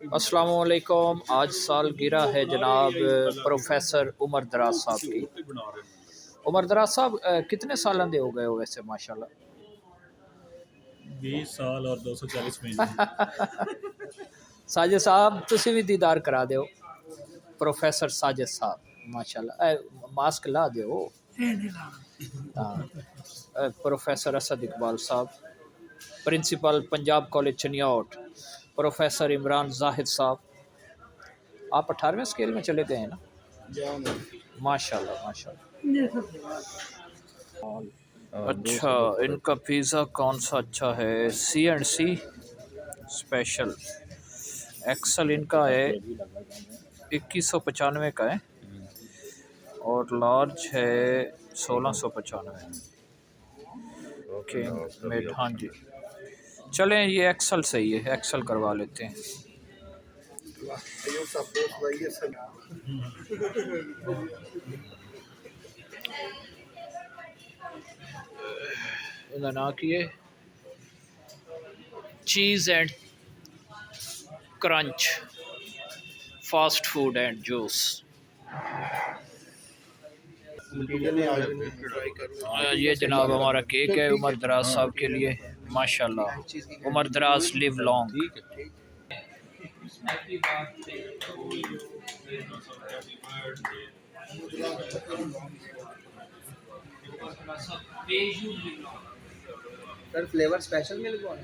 अस्सलामुअलैकुम। आज सालगिरह है जनाब प्रोफेसर उमर दराज साहब की। उमर दराज साहब कितने साल दे हो गए हो वैसे माशाल्लाह? 20 साल और 240 महीने। साजिद साहब तुसी भी दीदार करा दो प्रोफेसर साजिद साहब माशाल्लाह। मास्क ला दो। हाँ, प्रोफेसर असद इकबाल साहब, principal Punjab college Chiniot, professor Imran Zahid साहब। आप 18वें स्केल में चले गए हैं ना? माशाल्लाह माशाल्लाह। अच्छा, इनका पिज़्ज़ा कौन सा अच्छा है? सी एंड सी स्पेशल एक्सल इनका है 2195 का है और लार्ज है 1695। किंग मेड, हाँ जी। चलें ये एक्सल सही है, एक्सल करवा लेते हैं। ना किए cheese and crunch fast food and juice. ये जनाब हमारा केक है उमर दराज साहब के लिए माशाल्लाह। उमर दराज live long. Sir flavour special मिल गया है।